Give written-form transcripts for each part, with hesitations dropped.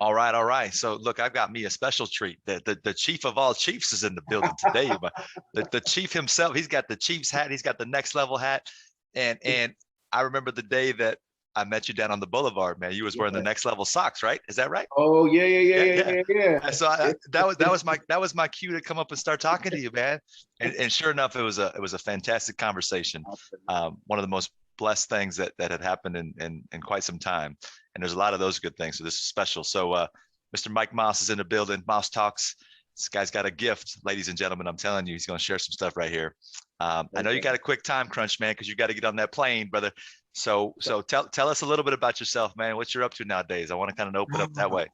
All right, all right. So look, I've got me a special treat. The chief of all chiefs is in the building today. But the chief himself, he's got the chief's hat, he's got the next level hat. And I remember the day that I met you down on the boulevard, man. You was wearing the Yeah. next level socks, right? Is that right? Oh yeah, yeah, yeah, Yeah, yeah, yeah. yeah, yeah. And so that was my cue to come up and start talking to you, man. And sure enough, it was a fantastic conversation. One of the most blessed things that had happened in quite some time. And there's a lot of those good things. So this is special. So Mr. Mike Moss is in the building. Moss Talks. This guy's got a gift, ladies and gentlemen. I'm telling you, he's going to share some stuff right here. I know you got a quick time crunch, man, because you got to get on that plane, brother. So tell us a little bit about yourself, man. What you're up to nowadays. I want to kind of open up that way.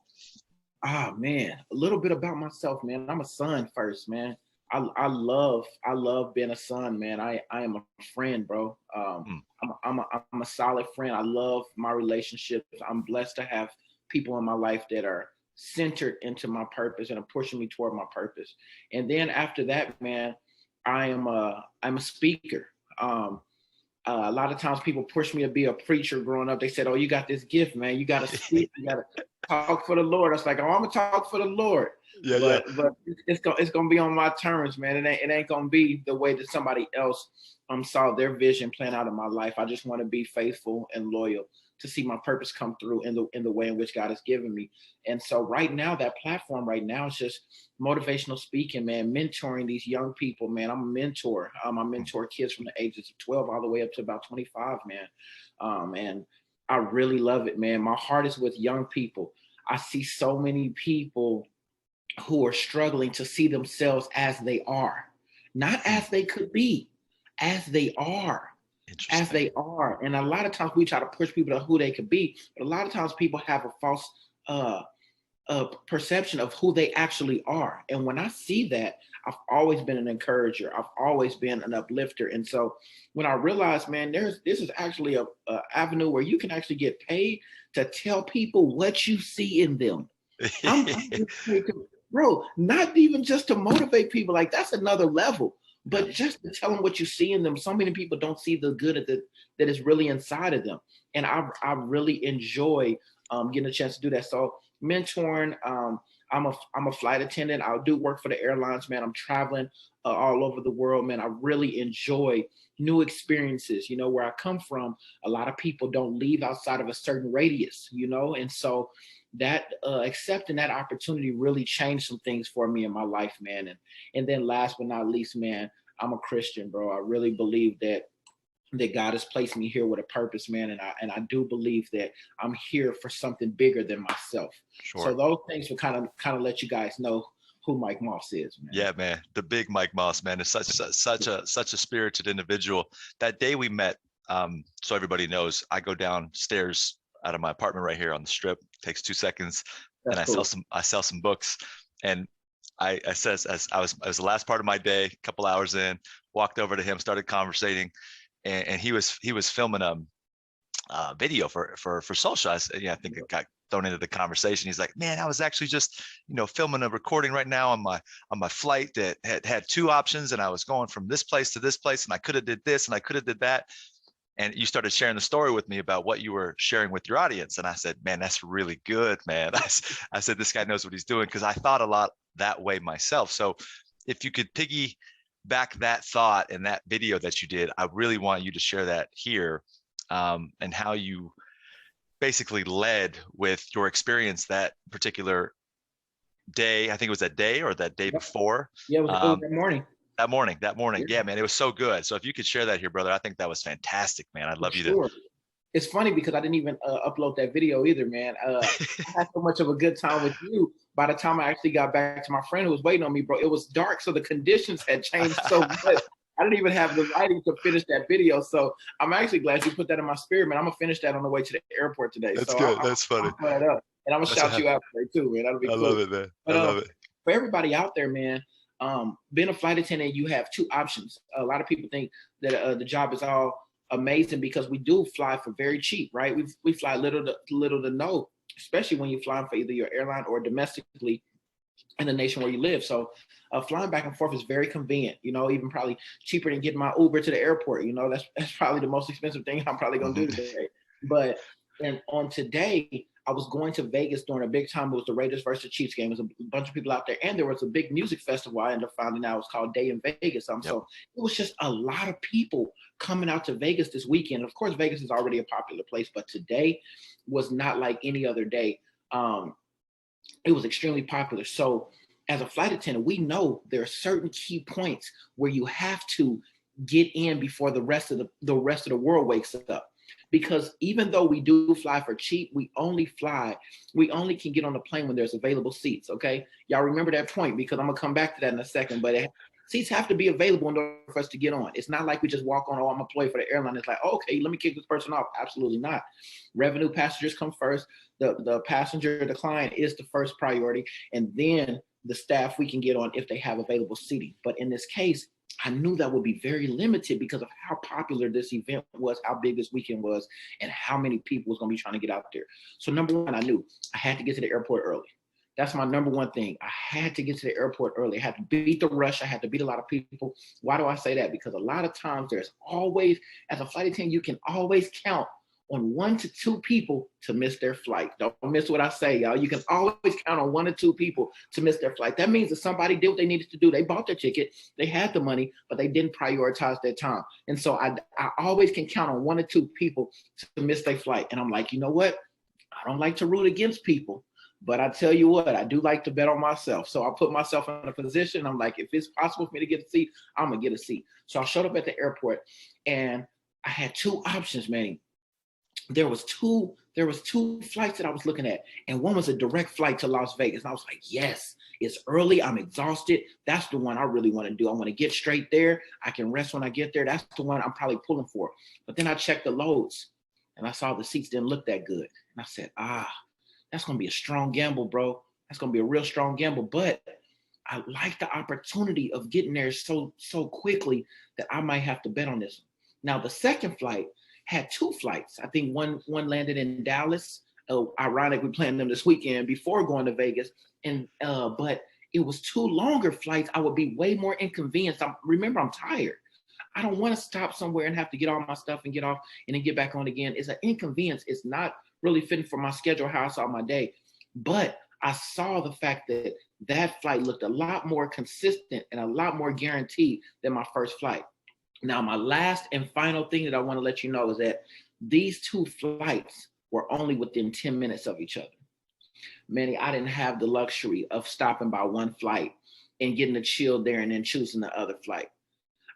Man, a little bit about myself, man. I'm a son first, man. I love being a son, man. I am a friend, bro. I'm a solid friend. I love my relationships. I'm blessed to have people in my life that are centered into my purpose and are pushing me toward my purpose. And then after that, man, I'm a speaker. A lot of times people push me to be a preacher growing up. They said, "Oh, you got this gift, man. You got to speak. You got to talk for the Lord." I was like, "Oh, I'm gonna talk for the Lord." Yeah. But it's gonna be on my terms, man. It ain't gonna be the way that somebody else saw their vision plan out in my life. I just want to be faithful and loyal to see my purpose come through in the way in which God has given me. And so right now, that platform right now is just motivational speaking, man, mentoring these young people, man. I'm a mentor. I mentor kids from the ages of 12 all the way up to about 25, man. And I really love it, man. My heart is with young people. I see so many people who are struggling to see themselves as they are, not as they could be, as they are. As they are. And a lot of times we try to push people to who they could be, but a lot of times people have a false perception of who they actually are. And when I see that, I've always been an encourager. I've always been an uplifter. And so when I realized, man, this is actually a avenue where you can actually get paid to tell people what you see in them. I'm bro, not even just to motivate people. Like, that's another level. But just to tell them what you see in them. So many people don't see the good that is really inside of them. And I really enjoy getting a chance to do that. So mentoring, I'm a flight attendant. I do work for the airlines, man. I'm traveling all over the world, man. I really enjoy new experiences. You know, where I come from, a lot of people don't leave outside of a certain radius, you know? And so that accepting that opportunity really changed some things for me in my life, man. And then last but not least, man, I'm a Christian, bro. I really believe that God has placed me here with a purpose, man. And I do believe that I'm here for something bigger than myself. Sure. So those things will kind of let you guys know who Mike Moss is, man. Yeah, man. The big Mike Moss, man, is such a spirited individual. That day we met, so everybody knows, I go downstairs out of my apartment right here on the strip. Takes 2 seconds. That's and cool. I sell some books. And I says, as I was the last part of my day, a couple hours in, walked over to him, started conversating, and he was filming a video for social. I think it got thrown into the conversation. He's like, "Man, I was actually just filming a recording right now on my flight that had two options, and I was going from this place to this place, and I could have did this and I could have did that." And you started sharing the story with me about what you were sharing with your audience. And I said, "Man, that's really good, man." I said, "This guy knows what he's doing," because I thought a lot that way myself. So if you could piggyback that thought and that video that you did, I really want you to share that here, and how you basically led with your experience that particular day. I think it was that day or that day before. Yeah, it was that morning. That morning. Yeah, man, it was so good. So if you could share that here, brother, I think that was fantastic, man. I'd love you to. It's funny because I didn't even upload that video either, man. I had so much of a good time with you. By the time I actually got back to my friend who was waiting on me, bro, it was dark, so the conditions had changed so much. I didn't even have the lighting to finish that video. So I'm actually glad you put that in my spirit, man. I'm gonna finish that on the way to the airport today. That's good. That's funny. And I'm gonna shout you out today too, man. That'll be cool. I love it, man. But, I love it. For everybody out there, man, being a flight attendant, you have two options. A lot of people think that the job is all amazing because we do fly for very cheap, right? We fly little to no, especially when you're flying for either your airline or domestically in the nation where you live. So flying back and forth is very convenient, even probably cheaper than getting my Uber to the airport. That's probably the most expensive thing I'm probably gonna do today. But on today, I was going to Vegas during a big time. It was the Raiders versus Chiefs game. There was a bunch of people out there, and there was a big music festival. I ended up finding out it was called Day in Vegas. So it was just a lot of people coming out to Vegas this weekend. Of course, Vegas is already a popular place, but today was not like any other day. It was extremely popular. So as a flight attendant, we know there are certain key points where you have to get in before the rest of the world wakes up. Because even though we do fly for cheap, we only can get on the plane when there's available seats. Okay, y'all remember that point, because I'm gonna come back to that in a second. But seats have to be available in order for us to get on. It's not like we just walk on, oh, I'm an employee for the airline. It's like, okay, let me kick this person off. Absolutely not. Revenue passengers come first. The passenger, the client is the first priority, and then the staff we can get on if they have available seating. But in this case, I knew that would be very limited because of how popular this event was, how big this weekend was, and how many people was going to be trying to get out there. So number one, I knew I had to get to the airport early. That's my number one thing. I had to get to the airport early. I had to beat the rush. I had to beat a lot of people. Why do I say that? Because a lot of times there's always, as a flight attendant, you can always count on 1 to 2 people to miss their flight. Don't miss what I say, y'all. You can always count on 1 or 2 people to miss their flight. That means that somebody did what they needed to do. They bought their ticket, they had the money, but they didn't prioritize their time. And so I always can count on 1 or 2 people to miss their flight. And I'm like, you know what? I don't like to root against people, but I tell you what, I do like to bet on myself. So I put myself in a position. I'm like, if it's possible for me to get a seat, I'm gonna get a seat. So I showed up at the airport, and I had 2 options, man. There was two flights that I was looking at, and one was a direct flight to Las Vegas. And I was like, yes, it's early. I'm exhausted. That's the one I really want to do. I want to get straight there. I can rest when I get there. That's the one I'm probably pulling for. But then I checked the loads, and I saw the seats didn't look that good. And I said, that's going to be a strong gamble, bro. That's going to be a real strong gamble. But I like the opportunity of getting there so quickly that I might have to bet on this. Now, the second flight had 2 flights. I think one landed in Dallas. Ironic, we planned them this weekend before going to Vegas. And but it was 2 longer flights. I would be way more inconvenienced. Remember, I'm tired. I don't want to stop somewhere and have to get all my stuff and get off and then get back on again. It's an inconvenience. It's not really fitting for my schedule, how I saw my day. But I saw the fact that that flight looked a lot more consistent and a lot more guaranteed than my first flight. Now, my last and final thing that I want to let you know is that these 2 flights were only within 10 minutes of each other. Manny, I didn't have the luxury of stopping by one flight and getting a chill there and then choosing the other flight.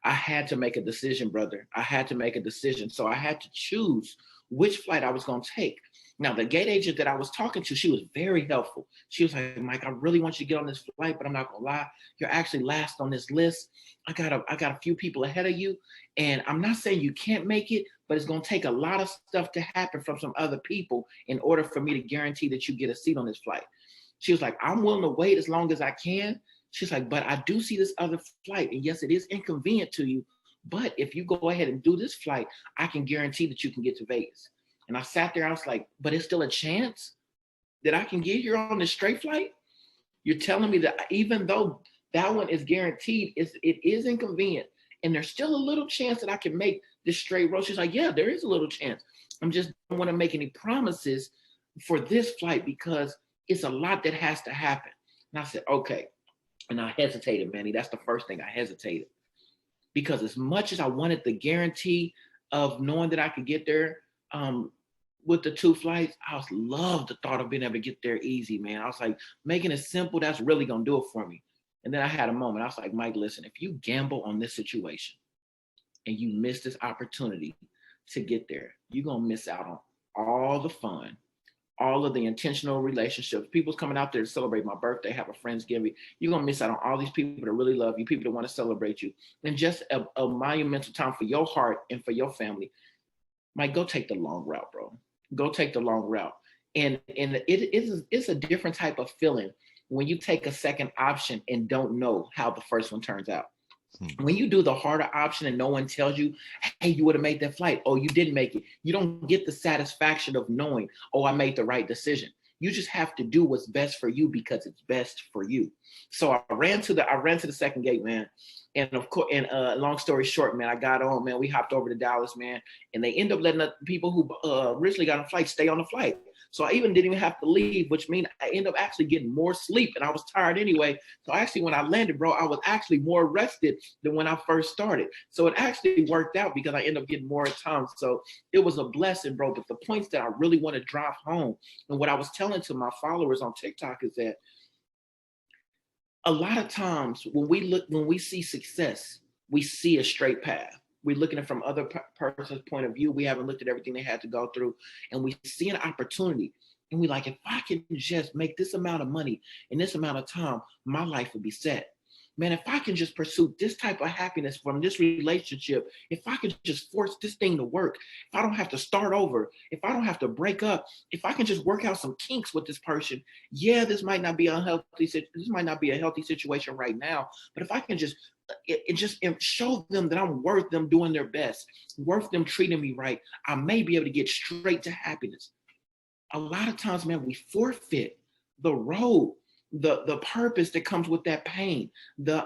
I had to make a decision, brother. I had to make a decision. So I had to choose which flight I was going to take. Now, the gate agent that I was talking to, she was very helpful. She was like, Mike, I really want you to get on this flight, but I'm not gonna lie, you're actually last on this list. I got a few people ahead of you, and I'm not saying you can't make it, but it's gonna take a lot of stuff to happen from some other people in order for me to guarantee that you get a seat on this flight. She was like, I'm willing to wait as long as I can. She's like, but I do see this other flight, and yes, it is inconvenient to you, but if you go ahead and do this flight, I can guarantee that you can get to Vegas. And I sat there, I was like, but it's still a chance that I can get here on this straight flight? You're telling me that even though that one is guaranteed, it is inconvenient, and there's still a little chance that I can make this straight road? She's like, yeah, there is a little chance. I'm just don't want to make any promises for this flight because it's a lot that has to happen. And I said, okay. And I hesitated, Manny. That's the first thing. I hesitated. Because as much as I wanted the guarantee of knowing that I could get there, with the 2 flights, I was loved the thought of being able to get there easy, man. I was like, making it simple, that's really gonna do it for me. And then I had a moment. I was like, Mike, listen, if you gamble on this situation and you miss this opportunity to get there, you're gonna miss out on all the fun, all of the intentional relationships. People's coming out there to celebrate my birthday, have a Friendsgiving. You're gonna miss out on all these people that really love you, people that want to celebrate you, and just a monumental time for your heart and for your family. Mike, go take the long route, bro. Go take the long route. And it's a different type of feeling when you take a second option and don't know how the first one turns out. When you do the harder option and no one tells you, hey, you would have made that flight. Oh, you didn't make it. You don't get the satisfaction of knowing, oh, I made the right decision. You just have to do what's best for you because it's best for you. So I ran to the second gate, man. And of course, and long story short, man, I got on, man. We hopped over to Dallas, man, and they end up letting the people who originally got on the flight stay on the flight. So I even didn't even have to leave, which means I ended up actually getting more sleep, and I was tired anyway. So actually, when I landed, bro, I was actually more rested than when I first started. So it actually worked out because I ended up getting more time. So it was a blessing, bro. But the points that I really want to drive home, and what I was telling to my followers on TikTok, is that a lot of times when we see success, we see a straight path. We're looking at it from other person's point of view. We haven't looked at everything they had to go through, and we see an opportunity, and we like, if I can just make this amount of money in this amount of time, my life will be set. Man, if I can just pursue this type of happiness from this relationship, if I can just force this thing to work, if I don't have to start over, if I don't have to break up, if I can just work out some kinks with this person, yeah, this might not be a healthy situation right now, but if I can just show them that I'm worth them doing their best, worth them treating me right, I may be able to get straight to happiness. A lot of times, man, we forfeit the road, the purpose that comes with that pain, the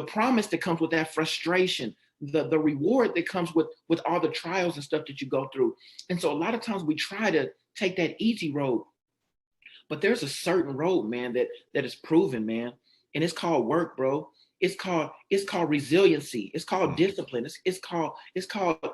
promise that comes with that frustration, the reward that comes with all the trials and stuff that you go through. And so a lot of times we try to take that easy road, but there's a certain road, man, that is proven, man, and it's called work, bro. It's called resiliency. It's called discipline. It's called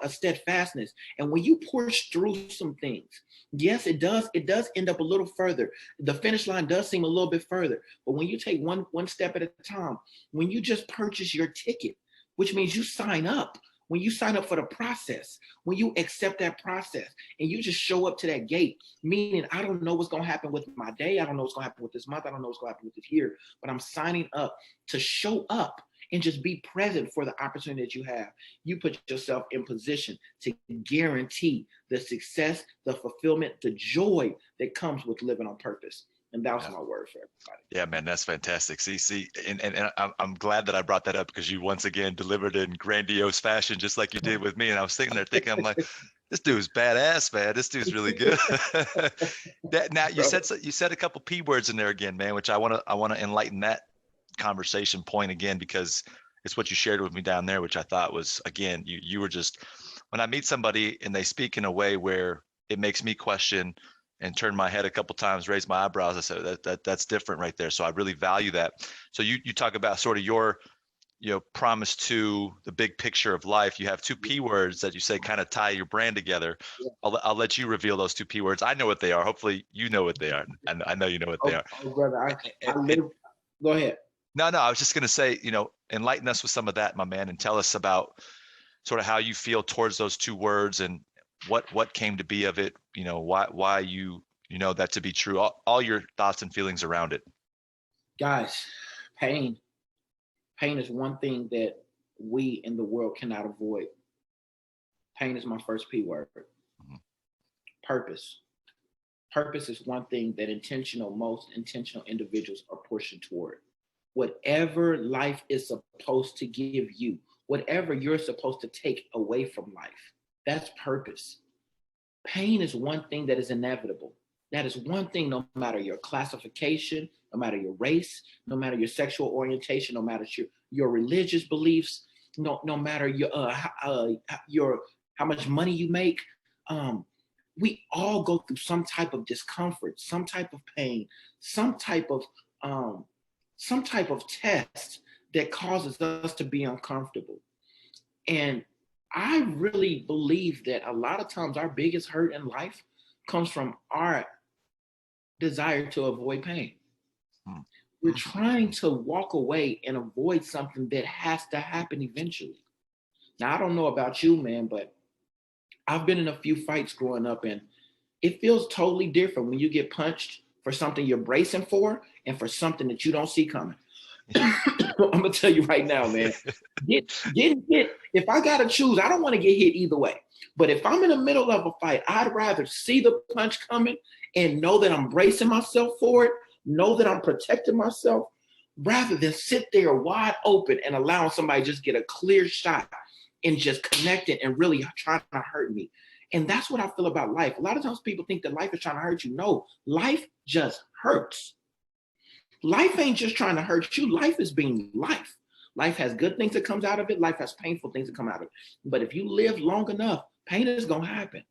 a steadfastness. And when you push through some things, yes, it does end up a little further. The finish line does seem a little bit further. But when you take one step at a time, when you just purchase your ticket, which means you sign up, when you sign up for the process, when you accept that process and you just show up to that gate, meaning I don't know what's going to happen with my day. I don't know what's going to happen with this month. I don't know what's going to happen with this year, but I'm signing up to show up and just be present for the opportunity that you have. You put yourself in position to guarantee the success, the fulfillment, the joy that comes with living on purpose. And that was my word for everybody. Yeah, man, that's fantastic. See, and I'm glad that I brought that up because you once again delivered in grandiose fashion, just like you did with me. And I was thinking, I'm like, this dude's badass, man. This dude's really good. Now you said a couple P words in there again, man, which I want to enlighten that conversation point again, because it's what you shared with me down there, which I thought was, again, you were just, when I meet somebody and they speak in a way where it makes me question and turn my head a couple times, raise my eyebrows, I said that's different right there. So I really value that. So you talk about sort of your promise to the big picture of life. You have two P words that you say kind of tie your brand together. I'll let you reveal those two P words. I know what they are. Hopefully you know what they are, and I know you know what they are. Oh, brother, go ahead. No, I was just going to say, enlighten us with some of that, my man, and tell us about sort of how you feel towards those two words and what came to be of it, why you know that to be true, all your thoughts and feelings around it. Guys, pain is one thing that we in the world cannot avoid. Pain is my first P word. Mm-hmm. Purpose is one thing that most intentional individuals are pushing toward. Whatever life is supposed to give you, whatever you're supposed to take away from life, that's purpose. Pain is one thing that is inevitable. That is one thing, no matter your classification, no matter your race, no matter your sexual orientation, no matter your religious beliefs, no matter your how much money you make. We all go through some type of discomfort, some type of pain, some type of test that causes us to be uncomfortable. And I really believe that a lot of times our biggest hurt in life comes from our desire to avoid pain. We're trying to walk away and avoid something that has to happen eventually. Now, I don't know about you, man, but I've been in a few fights growing up, and it feels totally different when you get punched for something you're bracing for and for something that you don't see coming. I'm gonna tell you right now, man. Getting hit, if I gotta choose, I don't want to get hit either way. But if I'm in the middle of a fight, I'd rather see the punch coming and know that I'm bracing myself for it, know that I'm protecting myself, rather than sit there wide open and allowing somebody just get a clear shot and just connect it and really trying to hurt me. And that's what I feel about life. A lot of times people think that life is trying to hurt you. No, life just hurts. Life ain't just trying to hurt you. Life is being life. Life has good things that comes out of it. Life has painful things that come out of it. But if you live long enough, pain is going to happen.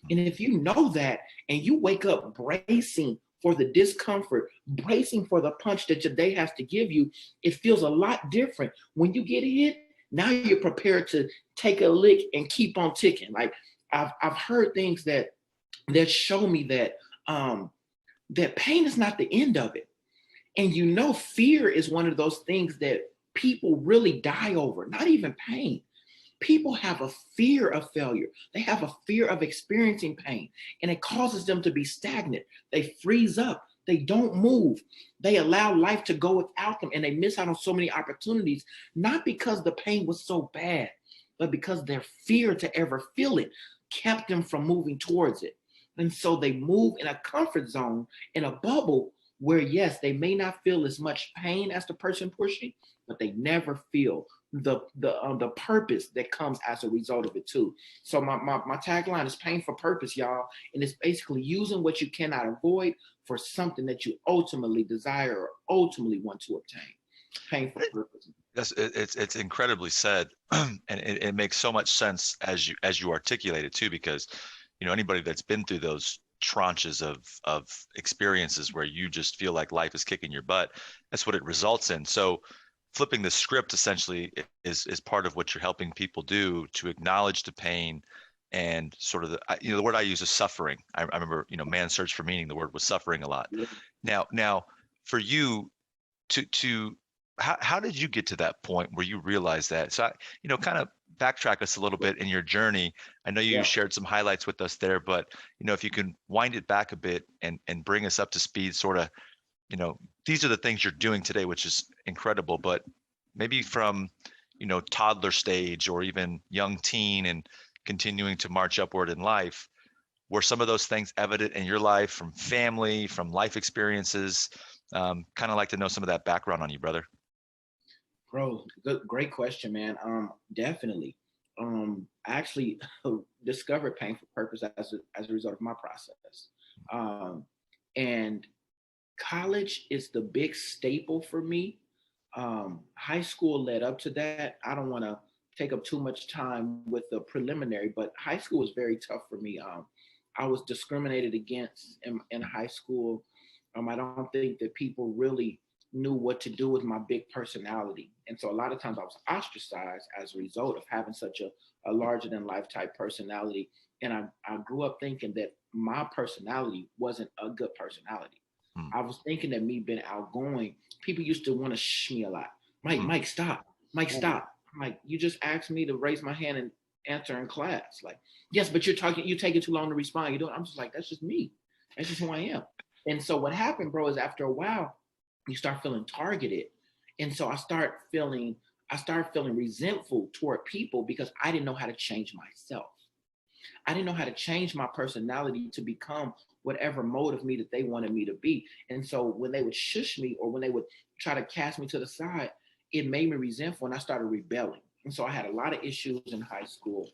And if you know that and you wake up bracing for the discomfort, bracing for the punch that your day has to give you, it feels a lot different. When you get hit, now you're prepared to take a lick and keep on ticking. Like I've heard things that show me that that pain is not the end of it. And you know, fear is one of those things that people really die over, not even pain. People have a fear of failure. They have a fear of experiencing pain, and it causes them to be stagnant. They freeze up. They don't move. They allow life to go without them, and they miss out on so many opportunities, not because the pain was so bad, but because their fear to ever feel it kept them from moving towards it. And so they move in a comfort zone, in a bubble where, yes, they may not feel as much pain as the person pushing, but they never feel the purpose that comes as a result of it too. So my tagline is pain for purpose, y'all. And it's basically using what you cannot avoid for something that you ultimately desire or ultimately want to obtain. Pain for purpose. Yes, it's incredibly said, and it makes so much sense as you articulate it too, because anybody that's been through those tranches of experiences where you just feel like life is kicking your butt, that's what it results in. So flipping the script essentially is part of what you're helping people do, to acknowledge the pain and sort of the word I use is suffering. I remember, man's search for meaning, the word was suffering a lot. Yeah. Now for you to how did you get to that point where you realized that? So kind of backtrack us a little bit in your journey. I know you Yeah. shared some highlights with us there, but if you can wind it back a bit and bring us up to speed, sort of, these are the things you're doing today, which is incredible, but maybe from, toddler stage or even young teen and continuing to march upward in life, were some of those things evident in your life, from family, from life experiences? Kind of like to know some of that background on you, brother. Bro, great question, man. Definitely. I actually discovered pain for purpose as a result of my process. And college is the big staple for me. High school led up to that. I don't want to take up too much time with the preliminary, but high school was very tough for me. I was discriminated against in high school. I don't think that people really knew what to do with my big personality. And so a lot of times I was ostracized as a result of having such a larger than life type personality. And I grew up thinking that my personality wasn't a good personality. Hmm. I was thinking that me being outgoing, people used to want to shh me a lot. Mike, Hmm. Mike, stop. Mike, stop. I'm like, you just asked me to raise my hand and answer in class. Like, yes, but you're taking too long to respond. You know, I'm just like, that's just me. That's just who I am. And so what happened, bro, is after a while, you start feeling targeted. And so I started feeling resentful toward people because I didn't know how to change myself. I didn't know how to change my personality to become whatever mode of me that they wanted me to be. And so when they would shush me or when they would try to cast me to the side, it made me resentful and I started rebelling. And so I had a lot of issues in high school.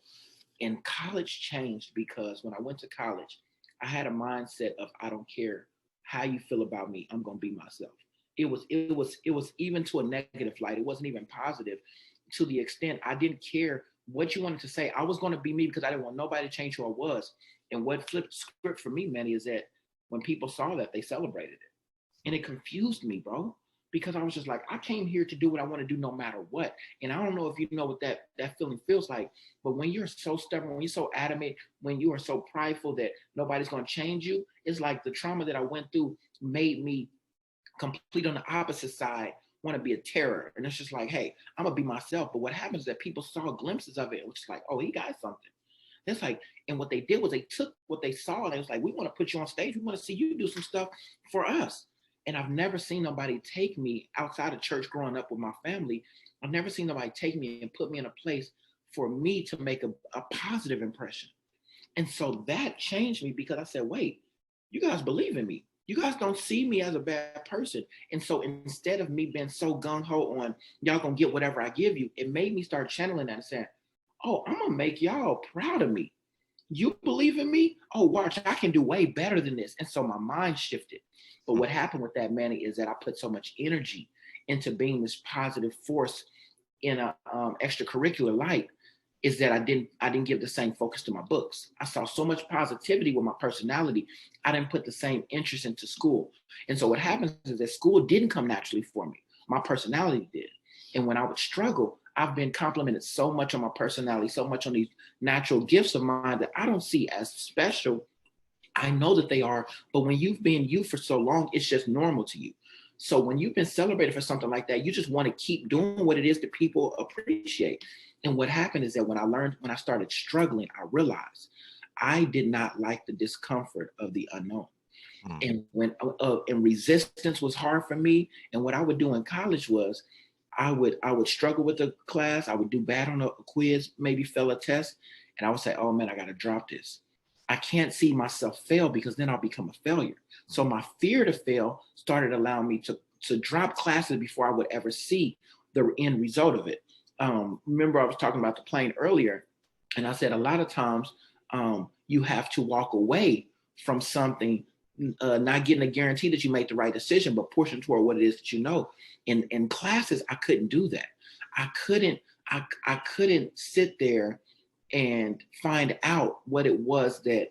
And college changed because when I went to college, I had a mindset of I don't care how you feel about me, I'm gonna be myself. It was even to a negative light. It wasn't even positive to the extent I didn't care what you wanted to say. I was gonna be me because I didn't want nobody to change who I was. And what flipped script for me, Manny, is that when people saw that, they celebrated it. And it confused me, bro, because I was just like, I came here to do what I want to do no matter what. And I don't know if you know what that feeling feels like, but when you're so stubborn, when you're so adamant, when you are so prideful that nobody's going to change you, it's like the trauma that I went through made me complete on the opposite side want to be a terror. And it's just like, hey, I'm gonna be myself. But what happens is that people saw glimpses of it, which is like, oh, he got something. That's like, and what they did was they took what they saw and it was like, we want to put you on stage. We want to see you do some stuff for us. And I've never seen nobody take me outside of church growing up with my family. I've never seen nobody take me and put me in a place for me to make a positive impression. And so that changed me because I said, wait, you guys believe in me. You guys don't see me as a bad person. And so instead of me being so gung ho on y'all gonna get whatever I give you, it made me start channeling that and saying, oh, I'm gonna make y'all proud of me. You believe in me? Oh, watch, I can do way better than this. And so my mind shifted. But what happened with that, Manny, is that I put so much energy into being this positive force in a extracurricular light is that I didn't give the same focus to my books. I saw so much positivity with my personality. I didn't put the same interest into school. And so what happens is that school didn't come naturally for me. My personality did. And when I would struggle, I've been complimented so much on my personality, so much on these natural gifts of mine that I don't see as special. I know that they are, but when you've been you for so long, it's just normal to you. So when you've been celebrated for something like that, you just want to keep doing what it is that people appreciate. And what happened is that when I started struggling, I realized I did not like the discomfort of the unknown. Mm. And when and resistance was hard for me. And what I would do in college was I would struggle with the class. I would do bad on a quiz, maybe fail a test, and I would say, "Oh man, I got to drop this. I can't see myself fail because then I'll become a failure." So my fear to fail started allowing me to drop classes before I would ever see the end result of it. Remember, I was talking about the plane earlier, and I said a lot of times you have to walk away from something, not getting a guarantee that you made the right decision, but pushing toward what it is that you know. In classes, I couldn't do that. I couldn't sit there and find out what it was that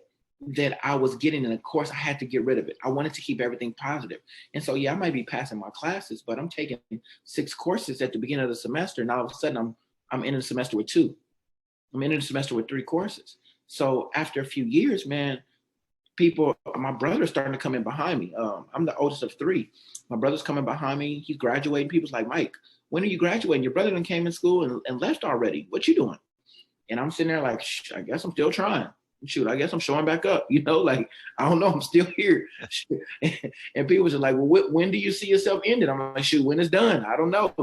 I was getting in a course. I had to get rid of it. I wanted to keep everything positive. And so, yeah, I might be passing my classes, but I'm taking 6 courses at the beginning of the semester. And all of a sudden I'm in the semester with 2. I'm in the semester with 3 courses. So after a few years, man, my brother's starting to come in behind me. I'm the oldest of 3. My brother's coming behind me. He's graduating. People's like, Mike, when are you graduating? Your brother done came in school and left already. What you doing? And I'm sitting there like, I guess I'm still trying. Shoot, I guess I'm showing back up. Like, I don't know, I'm still here. And people are like, well, when do you see yourself ending? I'm like, shoot, when it's done, I don't know.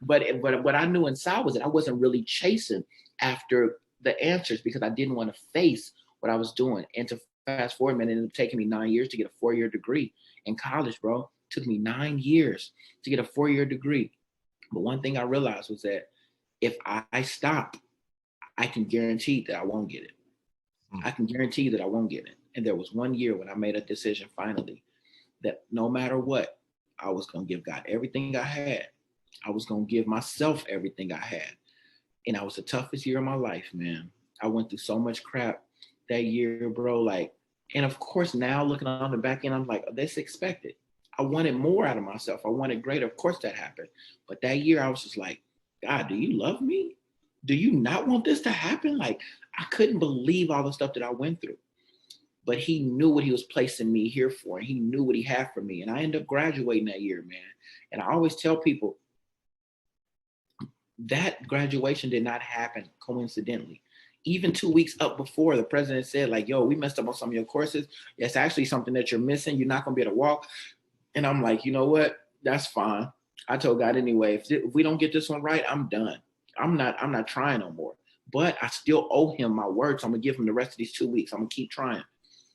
But what I knew inside was that I wasn't really chasing after the answers because I didn't want to face what I was doing. And to fast forward, man, it ended up taking me 9 years to get a 4-year degree in college, bro. It took me 9 years to get a 4-year degree. But one thing I realized was that if I stop, I can guarantee that I won't get it. I can guarantee that I won't get it. And there was 1 year when I made a decision finally that no matter what, I was going to give God everything I had. I was going to give myself everything I had. And that was the toughest year of my life, man. I went through so much crap that year, bro. Like, and of course, now looking on the back end, I'm like, that's expected. I wanted more out of myself. I wanted greater. Of course that happened. But that year I was just like, God, do you love me? Do you not want this to happen? Like, I couldn't believe all the stuff that I went through. But he knew what he was placing me here for. And he knew what he had for me. And I ended up graduating that year, man. And I always tell people that graduation did not happen coincidentally. Even 2 weeks up before, the president said, like, yo, we messed up on some of your courses. It's actually something that you're missing. You're not going to be able to walk. And I'm like, you know what? That's fine. I told God anyway, if we don't get this one right, I'm done. I'm not trying no more. But I still owe him my word. So I'm going to give him the rest of these 2 weeks. I'm going to keep trying.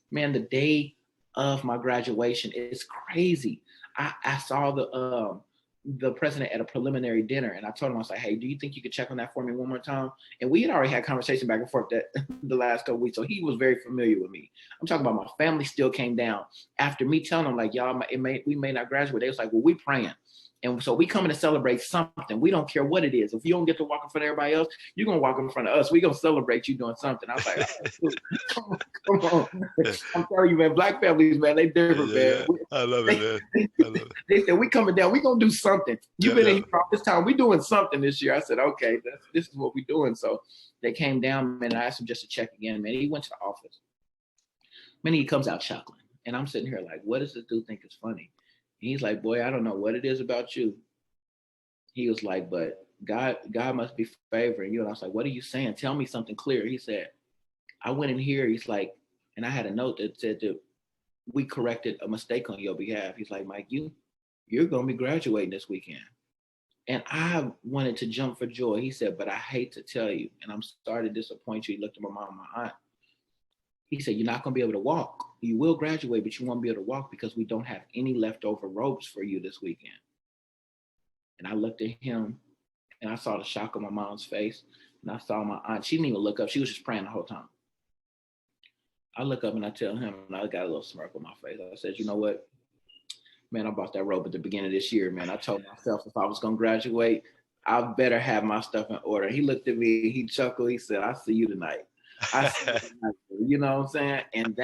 Man, the day of my graduation is crazy. I saw the president at a preliminary dinner, and I told him, I was like, hey, do you think you could check on that for me one more time? And we had already had conversation back and forth that the last couple of weeks, so he was very familiar with me. I'm talking about my family still came down after me telling them, like, y'all, we may not graduate. They was like, well, we praying. And so we coming to celebrate something. We don't care what it is. If you don't get to walk in front of everybody else, you're going to walk in front of us. We're going to celebrate you doing something. I was like, oh, come on. I'm telling you, man, Black families, man, they different, man. I love it, man. I love it. They said, we coming down. We going to do something. You've been in here all this time. We doing something this year. I said, okay, this is what we doing. So they came down, man, and I asked him just to check again, man. He went to the office. Man, he comes out chuckling. And I'm sitting here like, what does this dude think is funny? And he's like, boy, I don't know what it is about you. He was like, but God must be favoring you. And I was like, what are you saying? Tell me something clear. He said, I went in here. He's like, and I had a note that said that we corrected a mistake on your behalf. He's like, Mike, you're going to be graduating this weekend. And I wanted to jump for joy. He said, but I hate to tell you, and I'm sorry to disappoint you. He looked at my mom and my aunt. He said, you're not going to be able to walk. You will graduate, but you won't be able to walk because we don't have any leftover ropes for you this weekend. And I looked at him and I saw the shock on my mom's face. And I saw my aunt. She didn't even look up. She was just praying the whole time. I look up and I tell him, and I got a little smirk on my face. I said, you know what? Man, I bought that rope at the beginning of this year, man. I told myself if I was going to graduate, I better have my stuff in order. He looked at me, he chuckled, he said, I see you tonight. I see you tonight. You know what I'm saying? And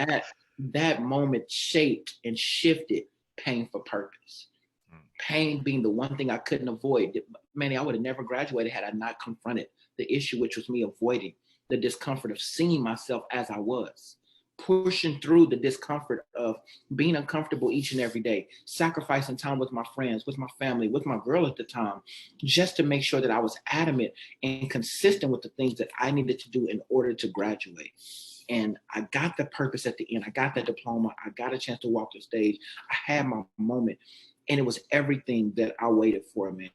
that moment shaped and shifted pain for purpose. Pain being the one thing I couldn't avoid. Manny, I would have never graduated had I not confronted the issue, which was me avoiding the discomfort of seeing myself as I was, pushing through the discomfort of being uncomfortable each and every day, sacrificing time with my friends, with my family, with my girl at the time, just to make sure that I was adamant and consistent with the things that I needed to do in order to graduate. And I got the purpose at the end. I got that diploma. I got a chance to walk the stage. I had my moment. And it was everything that I waited for, man.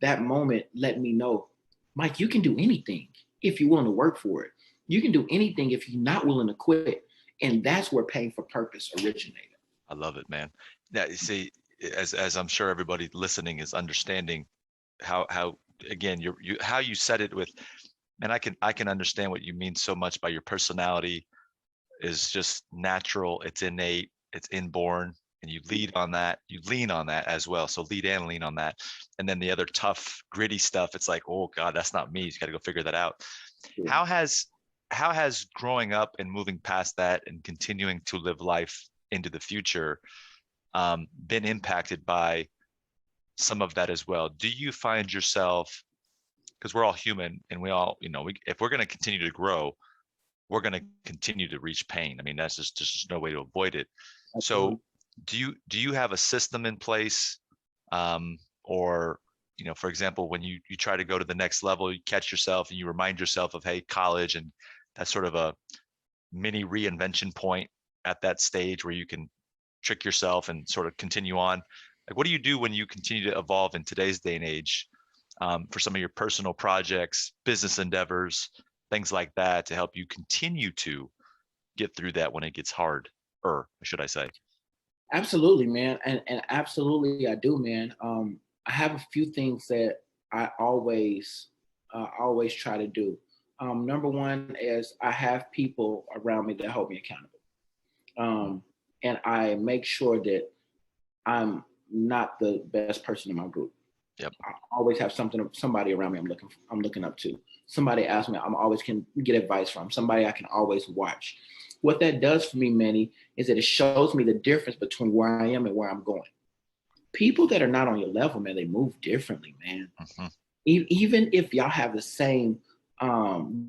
That moment let me know, Mike, you can do anything if you're willing to work for it. You can do anything if you're not willing to quit. And that's where Pain for Purpose originated. I love it, man. Now, you see, as I'm sure everybody listening is understanding how again, how you said it with, and I can understand what you mean so much by your personality is just natural, it's innate, it's inborn, and you lean on that as well. So lead and lean on that. And then the other tough, gritty stuff, it's like, oh God, that's not me. You got to go figure that out. Yeah. How has growing up and moving past that and continuing to live life into the future been impacted by some of that as well? Do you find yourself, because we're all human and we all, if we're going to continue to grow, we're going to continue to reach pain. I mean, that's just no way to avoid it. So do you have a system in place, or, for example, when you try to go to the next level, you catch yourself and you remind yourself of, hey, college, and that's sort of a mini reinvention point at that stage where you can trick yourself and sort of continue on. Like, what do you do when you continue to evolve in today's day and age, for some of your personal projects, business endeavors, things like that, to help you continue to get through that when it gets hard, or should I say? Absolutely, man. And absolutely I do, man. I have a few things that I always try to do. Number one is I have people around me that hold me accountable. And I make sure that I'm not the best person in my group. Yep. I always have somebody around me I'm looking up to. Somebody asks me, I'm always can get advice from. Somebody I can always watch. What that does for me, Manny, is that it shows me the difference between where I am and where I'm going. People that are not on your level, man, they move differently, man. Mm-hmm. Even if y'all have the same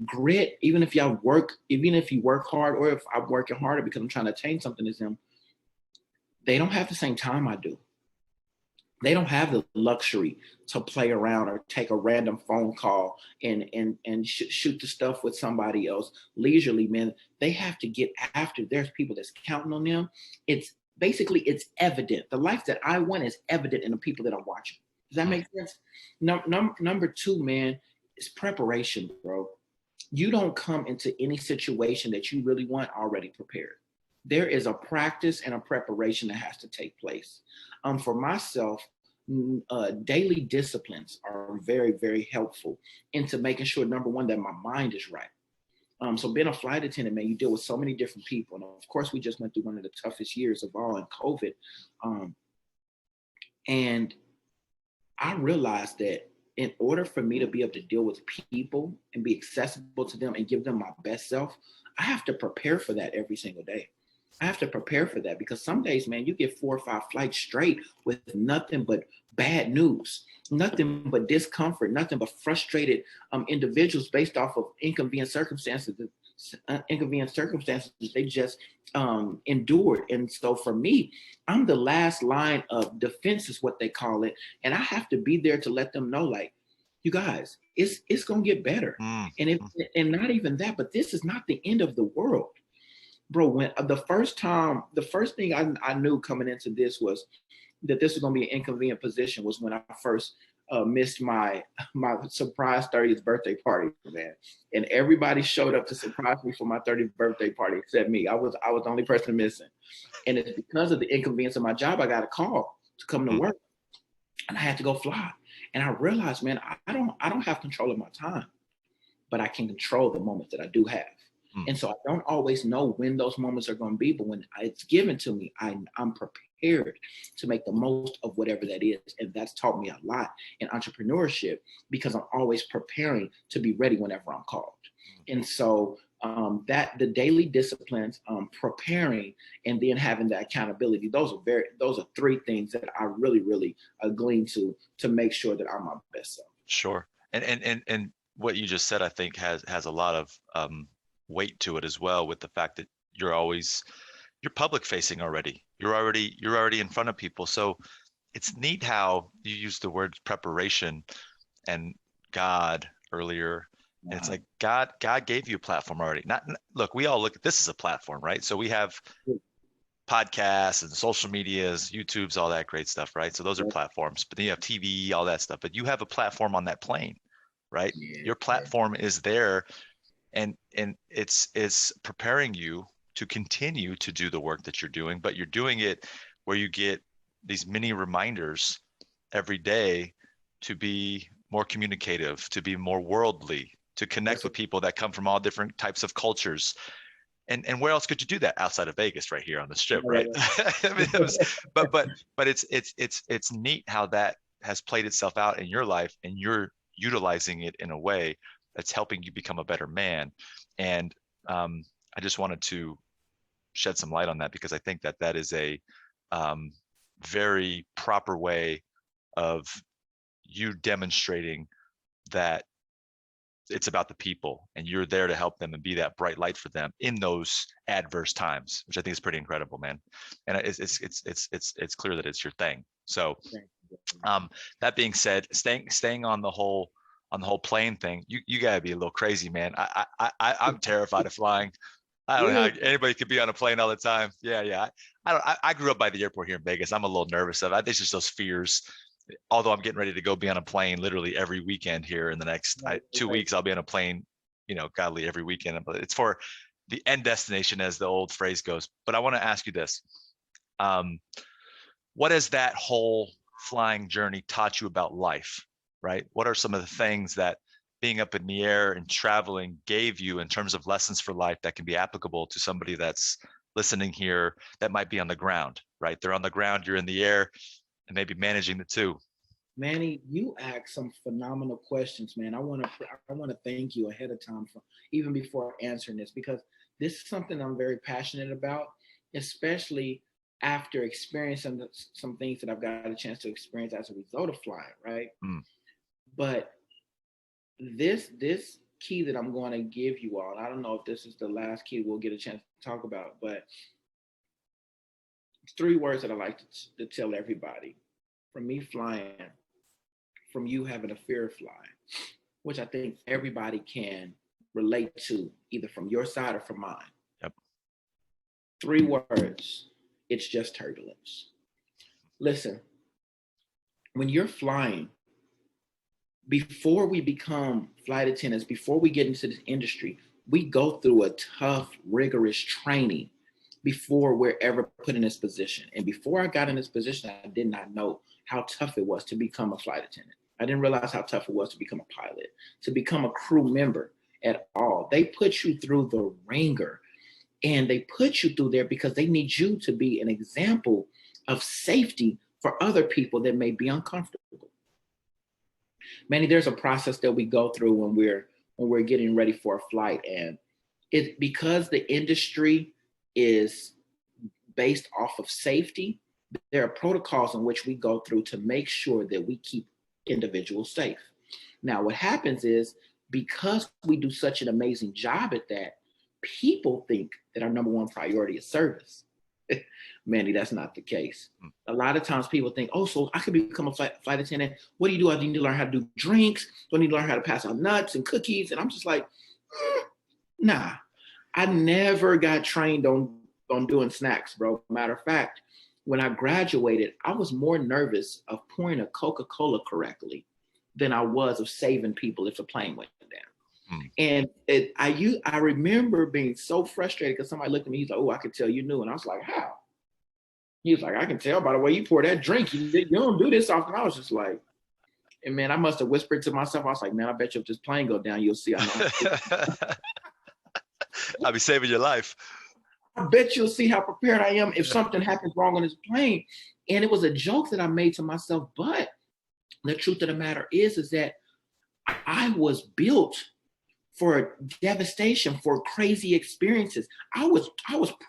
grit, even if you work hard, or if I'm working harder because I'm trying to attain something as them, they don't have the same time I do. They don't have the luxury to play around or take a random phone call and shoot the stuff with somebody else leisurely, man. They have to get after. There's people that's counting on them. It's evident. The life that I want is evident in the people that I'm watching. Does that make sense? Number two, man, is preparation, bro. You don't come into any situation that you really want already prepared. There is a practice and a preparation that has to take place. For myself, daily disciplines are very, very helpful into making sure, number one, that my mind is right. So being a flight attendant, man, you deal with so many different people. And of course, we just went through one of the toughest years of all in COVID. And I realized that in order for me to be able to deal with people and be accessible to them and give them my best self, I have to prepare for that every single day. I have to prepare for that, because some days, man, you get 4 or 5 flights straight with nothing but bad news, nothing but discomfort, nothing but frustrated individuals based off of inconvenient circumstances they just endured. And so for me, I'm the last line of defense is what they call it. And I have to be there to let them know, like, you guys, it's going to get better. And not even that, but this is not the end of the world. Bro, when the first thing I knew coming into this was that this was going to be an inconvenient position was when I first missed my surprise 30th birthday party, man. And everybody showed up to surprise me for my 30th birthday party except me. I was the only person missing. And it's because of the inconvenience of my job, I got a call to come to work, and I had to go fly. And I realized, man, I don't have control of my time, but I can control the moments that I do have. Mm. And so I don't always know when those moments are going to be, but when it's given to me, I'm prepared to make the most of whatever that is. And that's taught me a lot in entrepreneurship because I'm always preparing to be ready whenever I'm called. And so that the daily disciplines, preparing, and then having that accountability, those are three things that I really glean to make sure that I'm my best self. Sure. And what you just said, I think has a lot of weight to it as well, with the fact that you're public facing already. You're already in front of people. So it's neat how you use the word preparation and God earlier. And it's like God gave you a platform already. Look, we all look at this as a platform, right? So we have podcasts and social medias, YouTube's, all that great stuff, right? So those are platforms. But then you have TV, all that stuff. But you have a platform on that plane, right? Yeah. Your platform is there, and it's preparing you to continue to do the work that you're doing, but you're doing it where you get these mini reminders every day to be more communicative, to be more worldly, to connect with people that come from all different types of cultures. And where else could you do that outside of Vegas, right here on the strip, right? I mean, but it's neat how that has played itself out in your life, and you're utilizing it in a way that's helping you become a better man. And I just wanted to shed some light on that, because I think that is a very proper way of you demonstrating that it's about the people, and you're there to help them and be that bright light for them in those adverse times, which I think is pretty incredible, man. And it's clear that it's your thing. So that being said, staying on the whole plane thing, you gotta be a little crazy, man. I'm terrified of flying. I don't know how anybody could be on a plane all the time. Yeah. I grew up by the airport here in Vegas. I'm a little nervous of it. I think it's just those fears. Although I'm getting ready to go be on a plane literally every weekend here in the next 2 weeks. I'll be on a plane, godly every weekend. But it's for the end destination, as the old phrase goes. But I want to ask you this. What has that whole flying journey taught you about life, right? What are some of the things that being up in the air and traveling gave you in terms of lessons for life that can be applicable to somebody that's listening here that might be on the ground, right? They're on the ground, you're in the air, and maybe managing the two. Manny, you asked some phenomenal questions, man. I want to thank you ahead of time for even before answering this, because this is something I'm very passionate about, especially after experiencing some things that I've got a chance to experience as a result of flying, right? But this key that I'm going to give you all, I don't know if this is the last key we'll get a chance to talk about, but it's 3 words that I like to tell everybody. From me flying, from you having a fear of flying, which I think everybody can relate to, either from your side or from mine. Yep. 3 words. It's just turbulence. Listen, when you're flying, before we become flight attendants, before we get into this industry, we go through a tough, rigorous training before we're ever put in this position. And before I got in this position, I did not know how tough it was to become a flight attendant. I didn't realize how tough it was to become a pilot, to become a crew member at all. They put you through the ringer, and they put you through there because they need you to be an example of safety for other people that may be uncomfortable. Manny, there's a process that we go through when we're getting ready for a flight, and it's because the industry is based off of safety. There are protocols in which we go through to make sure that we keep individuals safe. Now, what happens is, because we do such an amazing job at that, people think that our number one priority is service. Manny, that's not the case. A lot of times people think, oh, so I could become a flight attendant. What do you do? I need to learn how to do drinks. Do I need to learn how to pass out nuts and cookies? And I'm just like, nah. I never got trained on doing snacks, bro. Matter of fact, when I graduated, I was more nervous of pouring a Coca-Cola correctly than I was of saving people if the plane went down. And I remember being so frustrated because somebody looked at me, he's like, oh, I could tell you knew. And I was like, how? He was like, I can tell by the way you pour that drink. You don't do this often. I was just like, and man, I must have whispered to myself. I was like, man, I bet you if this plane go down, you'll see. I know. I'll be saving your life. I bet you'll see how prepared I am if Yeah. something happens wrong on this plane. And it was a joke that I made to myself. But the truth of the matter is that I was built for devastation, for crazy experiences. I was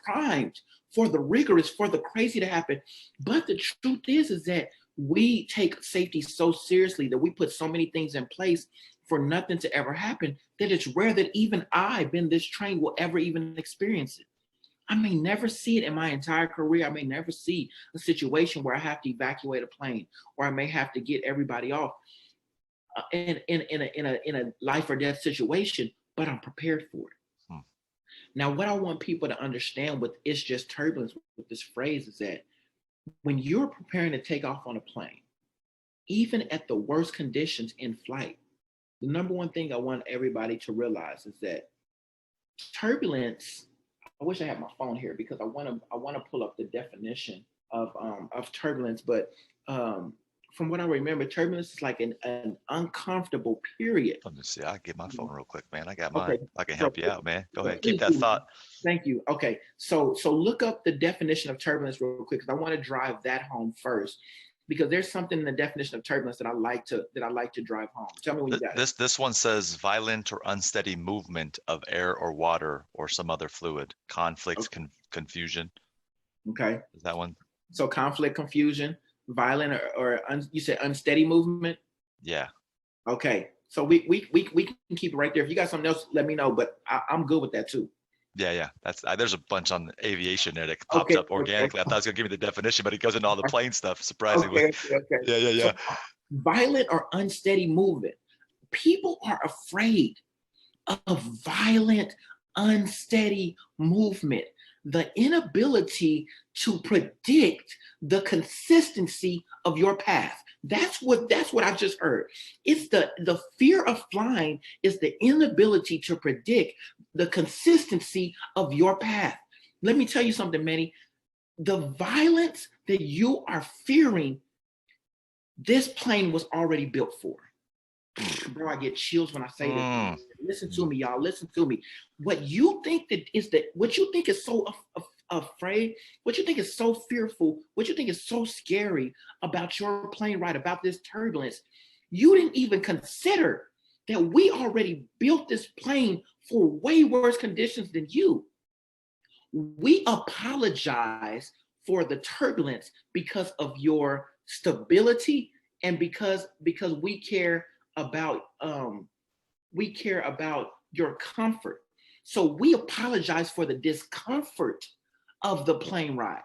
primed for the rigorous, for the crazy to happen. But the truth is that we take safety so seriously that we put so many things in place for nothing to ever happen that it's rare that even I, been this trained, will ever even experience it. I may never see it in my entire career. I may never see a situation where I have to evacuate a plane, or I may have to get everybody off in a life or death situation, but I'm prepared for it. Hmm. Now, what I want people to understand with "it's just turbulence" with this phrase is that when you're preparing to take off on a plane, even at the worst conditions in flight, the number one thing I want everybody to realize is that turbulence. I wish I had my phone here because I want to pull up the definition of turbulence, but from what I remember, turbulence is like an uncomfortable period. Let me see. I'll get my phone real quick, man. I got Okay, mine. I can so help you out, man. Go ahead. Keep please that do. thought. Thank you. Okay, so look up the definition of turbulence real quick because I want to drive that home first because there's something in the definition of turbulence that I like to drive home. Tell me when you got it. This one says violent or unsteady movement of air or water or some other fluid, conflict, Okay. confusion. Okay. Is that one? So conflict, confusion, violent, you said unsteady movement. Yeah. Okay. So we can keep it right there. If you got something else, let me know. But I'm good with that too. Yeah. That's there's a bunch on aviation there that popped Okay. up organically. I thought it was gonna give me the definition, but it goes into all the plane stuff, surprisingly. Okay. Yeah. So violent or unsteady movement. People are afraid of violent, unsteady movement. The inability to predict the consistency of your path. That's what I just heard. It's the fear of flying is the inability to predict the consistency of your path. Let me tell you something, Manny. The violence that you are fearing, this plane was already built for. Bro, I get chills when I say this. Listen to me, y'all. Listen to me. What you think what you think is so afraid, what you think is so fearful, what you think is so scary about your plane ride, about this turbulence, you didn't even consider that we already built this plane for way worse conditions than you. We apologize for the turbulence because of your stability and because we care about your comfort. So we apologize for the discomfort of the plane ride.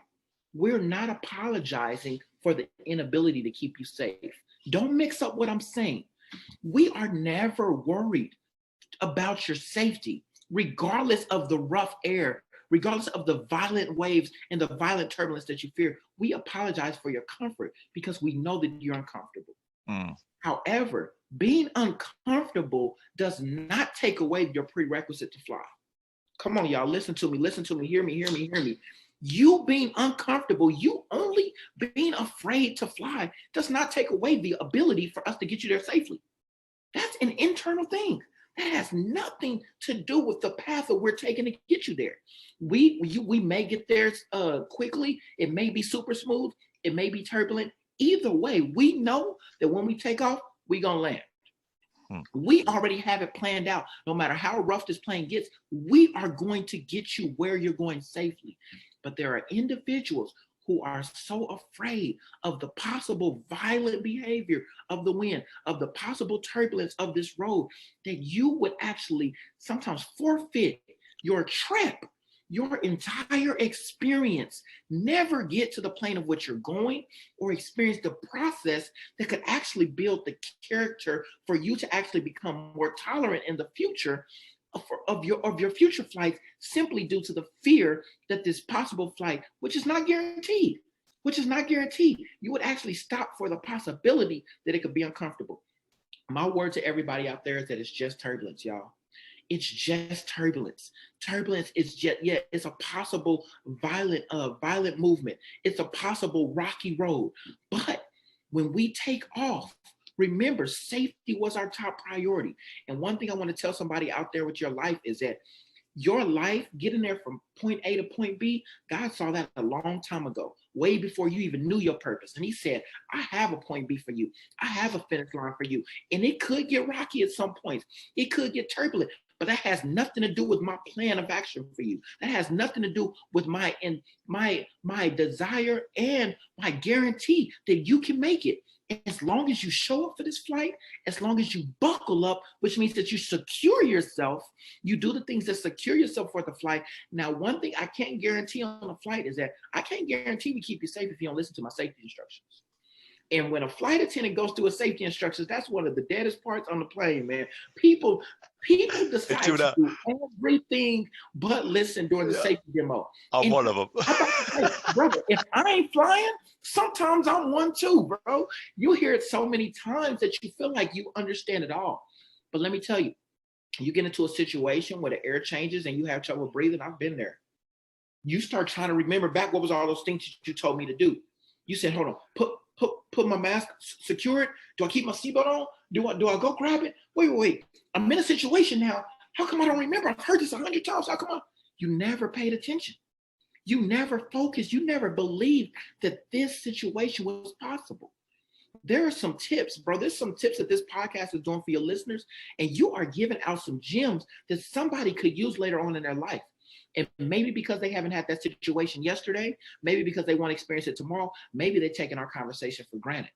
We're not apologizing for the inability to keep you safe. Don't mix up what I'm saying. We are never worried about your safety, regardless of the rough air, regardless of the violent waves and the violent turbulence that you fear. We apologize for your comfort because we know that you're uncomfortable. However, being uncomfortable does not take away your prerequisite to fly. Come on, y'all, listen to me, hear me. You being uncomfortable, you only being afraid to fly does not take away the ability for us to get you there safely. That's an internal thing. That has nothing to do with the path that we're taking to get you there. We may get there quickly. It may be super smooth. It may be turbulent. Either way, we know that when we take off, we're going to land. We already have it planned out. No matter how rough this plane gets, we are going to get you where you're going safely. But there are individuals who are so afraid of the possible violent behavior of the wind, of the possible turbulence of this road, that you would actually sometimes forfeit your trip, your entire experience, never get to the plane of what you're going or experience the process that could actually build the character for you to actually become more tolerant in the future of your future flights, simply due to the fear that this possible flight, which is not guaranteed, you would actually stop for the possibility that it could be uncomfortable. My word to everybody out there is that it's just turbulence, y'all. It's just turbulence. Turbulence is just, it's a possible violent movement. It's a possible rocky road. But when we take off, remember, safety was our top priority. And one thing I want to tell somebody out there with your life is that Your life getting there from point A to point B, God saw that a long time ago, way before you even knew your purpose. And he said, I have a point B for you. I have a finish line for you. And it could get rocky at some points. It could get turbulent, but that has nothing to do with my plan of action for you. That has nothing to do with my desire and my guarantee that you can make it. As long as you show up for this flight, as long as you buckle up, which means that you secure yourself, you do the things that secure yourself for the flight. Now, one thing I can't guarantee on a flight is that I can't guarantee we keep you safe if you don't listen to my safety instructions. And when a flight attendant goes through a safety instructions, that's one of the deadest parts on the plane, man. People decide to do everything but listen during the safety demo. I'm one of them. Brother, if I ain't flying, sometimes I'm one too, bro. You hear it so many times that you feel like you understand it all. But let me tell you, you get into a situation where the air changes and you have trouble breathing. I've been there. You start trying to remember back what was all those things you told me to do. You said, hold on, put my mask, secure it. Do I keep my seatbelt on? Do I go grab it? Wait. I'm in a situation now. How come I don't remember? I've heard this 100 times. How come you never paid attention? You never focused. You never believed that this situation was possible. There are some tips, bro. There's some tips that this podcast is doing for your listeners, and you are giving out some gems that somebody could use later on in their life. And maybe because they haven't had that situation yesterday, maybe because they want to experience it tomorrow, maybe they're taking our conversation for granted.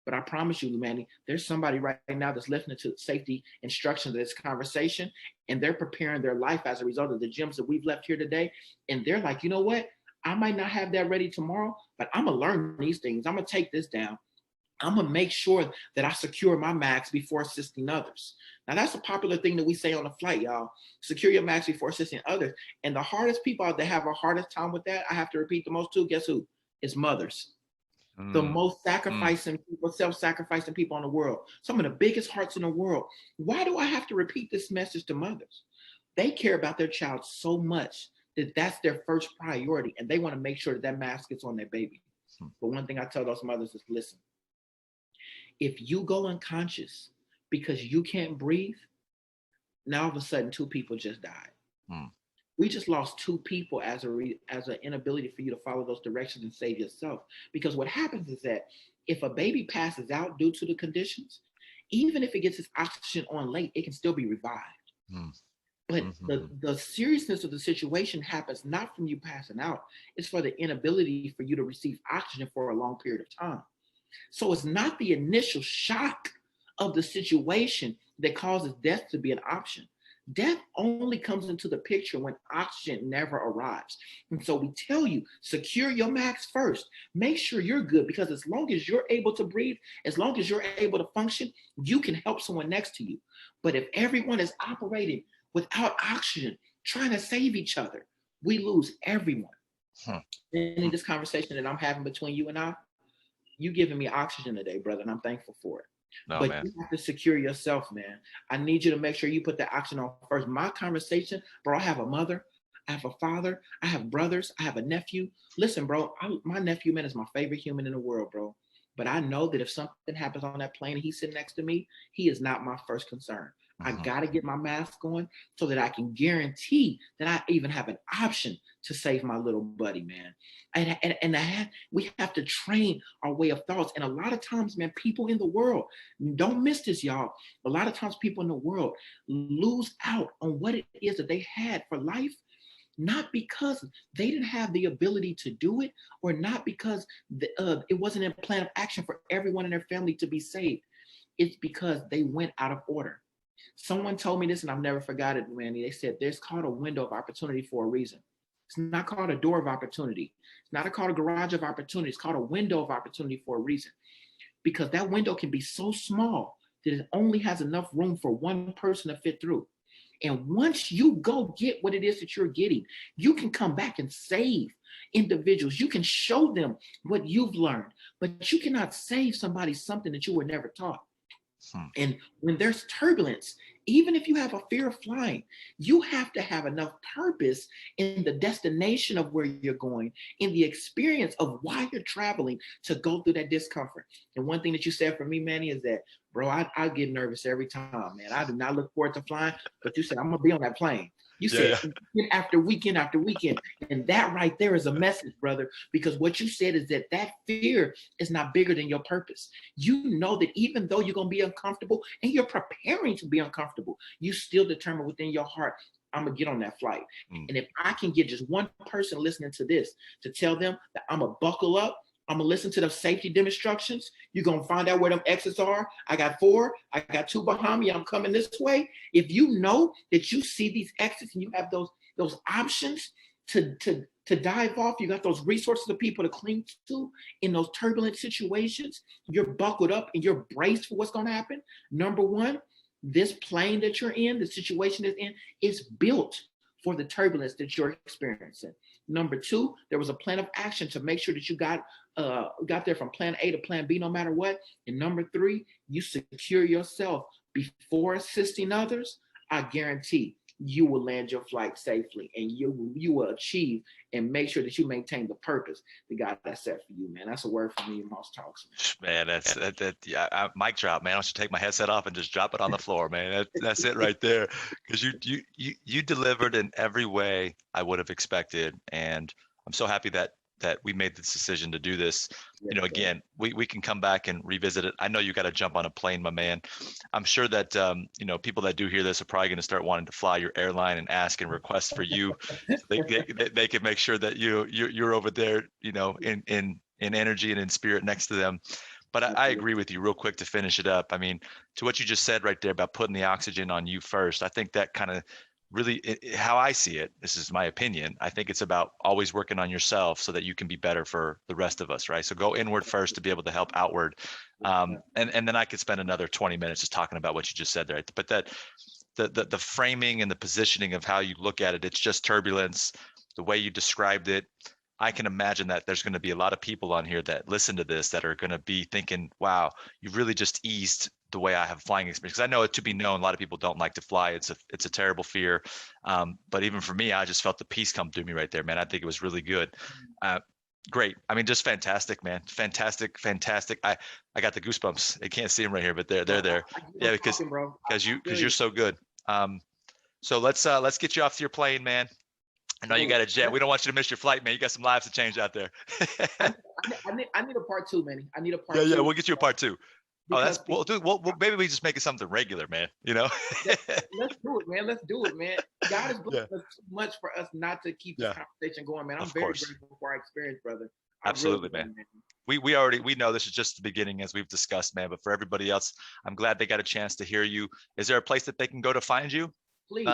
But I promise you, Manny, there's somebody right now that's listening to safety instructions of this conversation, and they're preparing their life as a result of the gems that we've left here today. And they're like, you know what? I might not have that ready tomorrow, but I'm going to learn these things. I'm going to take this down. I'm going to make sure that I secure my max before assisting others. Now, that's a popular thing that we say on the flight, y'all. Secure your max before assisting others. And the hardest people that have a hardest time with that, I have to repeat the most too, guess who? It's mothers. The most sacrificing people, self-sacrificing people in the world. Some of the biggest hearts in the world. Why do I have to repeat this message to mothers? They care about their child so much that that's their first priority. And they want to make sure that that mask gets on their baby. But one thing I tell those mothers is, listen, if you go unconscious because you can't breathe, now all of a sudden 2 people just died. We just lost 2 people as an inability for you to follow those directions and save yourself. Because what happens is that if a baby passes out due to the conditions, even if it gets its oxygen on late, it can still be revived. But the seriousness of the situation happens not from you passing out. It's for the inability for you to receive oxygen for a long period of time. So it's not the initial shock of the situation that causes death to be an option. Death only comes into the picture when oxygen never arrives. And so we tell you, secure your max first. Make sure you're good, because as long as you're able to breathe, as long as you're able to function, you can help someone next to you. But if everyone is operating without oxygen, trying to save each other, we lose everyone. In this conversation that I'm having between you and I, you giving me oxygen today, brother, and I'm thankful for it. No, but man, you have to secure yourself, man. I need you to make sure you put the oxygen on first. My conversation, bro, I have a mother, I have a father, I have brothers, I have a nephew. Listen, bro, my nephew, man, is my favorite human in the world, bro. But I know that if something happens on that plane and he's sitting next to me, he is not my first concern. I got to get my mask on so that I can guarantee that I even have an option to save my little buddy, man. And we have to train our way of thoughts. And a lot of times, man, people in the world, don't miss this, y'all. A lot of times people in the world lose out on what it is that they had for life, not because they didn't have the ability to do it, or not because it wasn't a plan of action for everyone in their family to be saved. It's because they went out of order. Someone told me this, and I've never forgot it, Randy. They said there's called a window of opportunity for a reason. It's not called a door of opportunity. It's not called a garage of opportunity. It's called a window of opportunity for a reason. Because that window can be so small that it only has enough room for one person to fit through. And once you go get what it is that you're getting, you can come back and save individuals. You can show them what you've learned, but you cannot save somebody something that you were never taught. And when there's turbulence, even if you have a fear of flying, you have to have enough purpose in the destination of where you're going, in the experience of why you're traveling, to go through that discomfort. And one thing that you said for me, Manny, is that, bro, I get nervous every time, man. I do not look forward to flying, but you said, I'm going to be on that plane. You Yeah, said yeah. weekend after weekend after weekend. And that right there is a message, brother, because what you said is that fear is not bigger than your purpose. You know that even though you're going to be uncomfortable and you're preparing to be uncomfortable, you still determine within your heart, I'm going to get on that flight. Mm. And if I can get just one person listening to this to tell them that I'm going to buckle up, I'm going to listen to the safety instructions. You're going to find out where them exits are. I got 4. I got 2 behind me. I'm coming this way. If you know that you see these exits and you have those options to dive off, you got those resources of people to cling to in those turbulent situations, you're buckled up and you're braced for what's going to happen. Number one, this plane that you're in, the situation is in, is built for the turbulence that you're experiencing. Number 2, there was a plan of action to make sure that you got there from plan A to plan B no matter what. And number 3, you secure yourself before assisting others. I guarantee you will land your flight safely, and you will achieve and make sure that you maintain the purpose that God has set for you, man. That's a word for me in Moss Talks. Man, yeah, mic drop, man. I should take my headset off and just drop it on the floor, man. That's it right there. Because you delivered in every way I would have expected, and I'm so happy that we made this decision to do this. Yes, Again, we can come back and revisit it. I know you got to jump on a plane, my man. I'm sure that people that do hear this are probably going to start wanting to fly your airline and ask and request for you. So they can make sure that you're over there, in energy and in spirit next to them. But I agree with you real quick to finish it up. I mean, to what you just said right there about putting the oxygen on you first, I think that kind of really how I see it, this is my opinion. I think it's about always working on yourself so that you can be better for the rest of us, right? So go inward first to be able to help outward. And then I could spend another 20 minutes just talking about what you just said there. But that the framing and the positioning of how you look at it, it's just turbulence, the way you described it. I can imagine that there's going to be a lot of people on here that listen to this that are going to be thinking, wow, you've really just eased the way I have flying experience. Because I know it to be known, a lot of people don't like to fly. It's a terrible fear. But even for me, I just felt the peace come through me right there, man. I think it was really good. Great. I mean, just fantastic, man. Fantastic. I got the goosebumps. I can't see them right here, but they're there. Yeah, because you're so good. So let's get you off to your plane, man. I know you got a jet. We don't want you to miss your flight, man. You got some lives to change out there. I need a part 2, man. I need a part 2. Yeah, we'll get you a part 2. Because Maybe we just make it something regular, man. let's do it, man. Let's do it, man. God has blessed us too much for us not to keep this conversation going, man. I'm very grateful for our experience, brother. Absolutely, really, man. We know this is just the beginning, as we've discussed, man. But for everybody else, I'm glad they got a chance to hear you. Is there a place that they can go to find you? Please,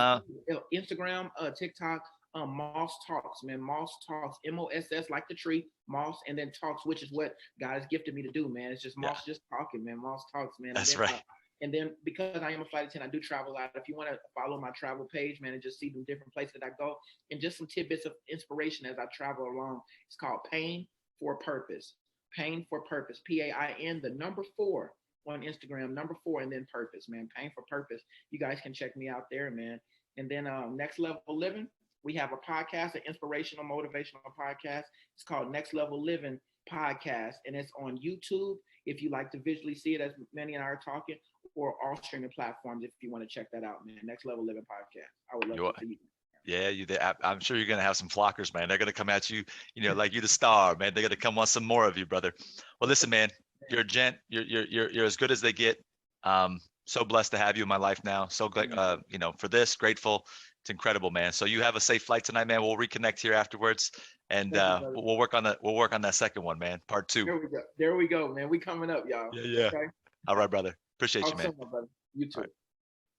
Instagram, TikTok. Moss Talks, man. Moss Talks, MOSS, like the tree, Moss, and then Talks, which is what God has gifted me to do, man. It's just Moss just talking, man. Moss Talks, man. That's right. And then because I am a flight attendant, I do travel a lot. If you want to follow my travel page, man, and just see the different places that I go, and just some tidbits of inspiration as I travel along. It's called Pain for Purpose. Pain for Purpose. PAIN, the number 4 on Instagram, number 4, and then Purpose, man. Pain for Purpose. You guys can check me out there, man. And then Next Level Living. We have a podcast, an inspirational, motivational podcast. It's called Next Level Living Podcast, and it's on YouTube if you like to visually see it, as Manny and I are talking, or all streaming platforms if you want to check that out, man. Next Level Living Podcast. I would love to see you. Yeah, I'm sure you're gonna have some flockers, man. They're gonna come at you, like you the star, man. They're gonna come want some more of you, brother. Well, listen, man, you're a gent. You're as good as they get. So blessed to have you in my life now. So glad, for this, grateful. It's incredible, man. So you have a safe flight tonight, man. We'll reconnect here afterwards, and we'll work on that second one, man. Part 2. There we go, man. We coming up, y'all. Yeah. Okay? All right, brother. Appreciate you, man. Brother. You too.